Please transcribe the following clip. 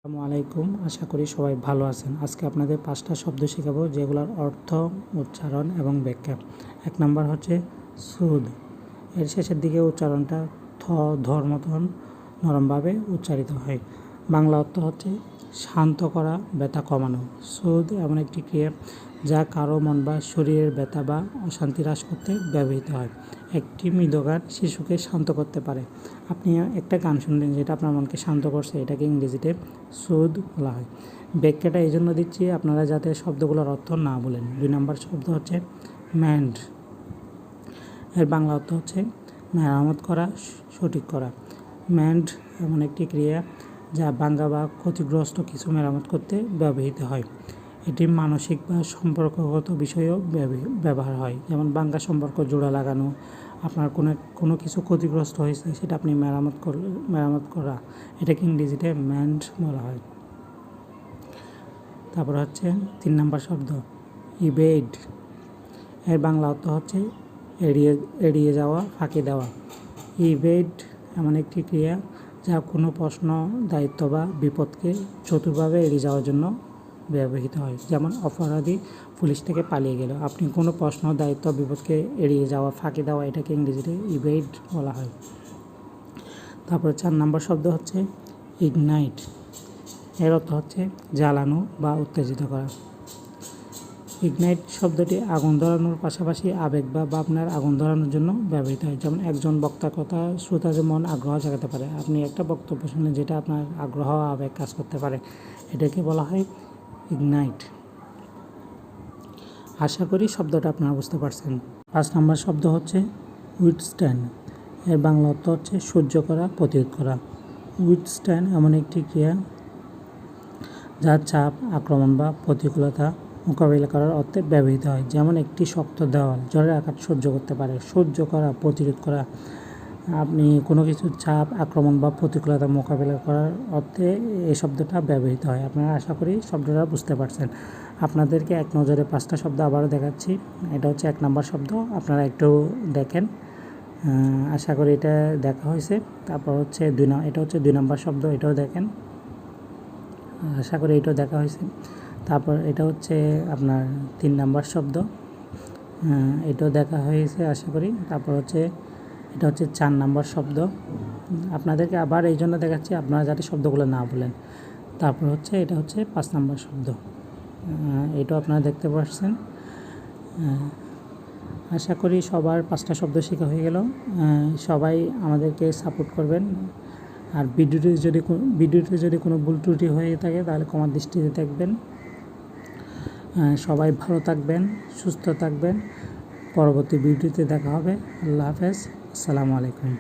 আসসালামু আলাইকুম। আশা করি সবাই ভালো আছেন। আজকে আপনাদের 5টা শব্দ শেখাবো যেগুলোর অর্থ, উচ্চারণ এবং ব্যাখ্যা। 1 নম্বর হচ্ছে সুদ। এর শেষের দিকে উচ্চারণটা ধর মতন নরমভাবে উচ্চারিত হয়। বাংলা অর্থ হচ্ছে শান্ত করা, ব্যথা কমানো। সুদ এমন একটি ক্রিয়া যা কারো মন বা শরীরের ব্যথা বা অশান্তি হ্রাস করতে ব্যবহৃত হয়। একটি মৃদু গান শিশুকে শান্ত করতে পারে। আপনি একটা গান শুনলেন যেটা আপনার মনকে শান্ত করছে, এটাকে ইংরেজিতে সুদ বলা হয়। ব্যাখ্যাটা এই জন্য দিচ্ছি আপনারা যাতে শব্দগুলোর অর্থ না বলেন। 2 নম্বর শব্দ হচ্ছে ম্যান্ড। এর বাংলা অর্থ হচ্ছে মেরামত করা, সঠিক করা। ম্যান্ড এমন একটি ক্রিয়া যা ভাঙা বা ক্ষতিগ্রস্ত কিছু মেরামত করতে ব্যবহৃত হয়। এটি মানসিক বা সম্পর্কগত বিষয়েও ব্যবহার হয়, যেমন ভাঙা সম্পর্ক জোড়া লাগানো, আপনার কোনো কিছু ক্ষতিগ্রস্ত হয়েছে সেটা আপনি মেরামত করা, এটাকে ইংরেজিতে ম্যান্ড বলা হয়। তারপর হচ্ছে 3 নম্বর শব্দ ইভেড। এর বাংলা অর্থ হচ্ছে এড়িয়ে যাওয়া, ফাঁকি দেওয়া। ইভেড এমন একটি ক্রিয়া যা কোনো প্রশ্ন, দায়িত্ব বা বিপদকে চতুরভাবে এড়িয়ে যাওয়ার জন্য ব্যবহৃত হয়, যেমন অপরাধী পুলিশ থেকে পালিয়ে গেল। আপনি কোনো প্রশ্ন, দায়িত্ব, বিপদকে এড়িয়ে যাওয়া, ফাঁকি দেওয়া, এটাকে ইংরেজিতে ইভেড বলা হয়। তারপরে 4 নম্বর শব্দ হচ্ছে ইগনাইট। এর অর্থ হচ্ছে জ্বালানো বা উত্তেজিত করা। ইগনাইট শব্দটি আগুন ধরানোর পাশাপাশি আবেগ বা ভাবনার আগুন ধরানোর জন্য ব্যবহৃত হয়, যেমন একজন বক্তার কথা শ্রোতাদের মন আগ্রহ জাগাতে পারে। আপনি একটা বক্তব্য শুনলেন যেটা আপনার আগ্রহ, আবেগ কাজ করতে পারে, এটাকে বলা হয় ইগনাইট। আশা করি শব্দটা আপনারা বুঝতে পারছেন। 5 নম্বর শব্দ হচ্ছে উইথস্ট্যান্ড। এর বাংলা অর্থ হচ্ছে সহ্য করা, প্রতিরোধ করা। উইথস্ট্যান্ড এমন একটি ক্রিয়া যার চাপ, আক্রমণ বা প্রতিকূলতা মোকাবিলা করার অর্থে ব্যবহৃত হয়, যেমন একটি শক্ত দেওয়াল ঝড়ের আঘাত সহ্য করতে পারে। সহ্য করা, প্রতিরোধ করা, আপনি কোনো কিছুর চাপ, আক্রমণ বা প্রতিকূলতা মোকাবিলা করার অর্থে এই শব্দটা ব্যবহৃত হয়। আপনারা আশা করি শব্দটা বুঝতে পারছেন। আপনাদেরকে এক নজরে 5টা শব্দ আবারও দেখাচ্ছি। এটা হচ্ছে 1 নম্বর শব্দ, আপনারা একটু দেখেন। আশা করি এটা দেখা হয়েছে। তারপর হচ্ছে এটা হচ্ছে 2 নম্বর শব্দ, এটাও দেখেন। আশা করি এটাও দেখা হয়েছে। তারপর এটা হচ্ছে আপনার 3 নম্বর শব্দ, এটাও দেখা হয়েছে আশা করি। তারপর হচ্ছে এটা হচ্ছে 4 নম্বর শব্দ। আপনাদেরকে আবার এই জন্য দেখাচ্ছি আপনারা যাতে শব্দগুলো না বলেন। তারপর হচ্ছে এটা হচ্ছে 5 নম্বর শব্দ, এটাও আপনারা দেখতে পাচ্ছেন। আশা করি সবার 5টা শব্দ শেখা হয়ে গেল। সবাই আমাদেরকে সাপোর্ট করবেন। আর ভিডিওতে যদি কোনো ভুল ত্রুটি হয়ে থাকে তাহলে ক্ষমার দৃষ্টিতে দেখবেন। সবাই ভালো থাকবেন, সুস্থ থাকবেন। পরবর্তী ভিডিওতে দেখা হবে। আল্লাহ হাফেজ। আসসালামু আলাইকুম।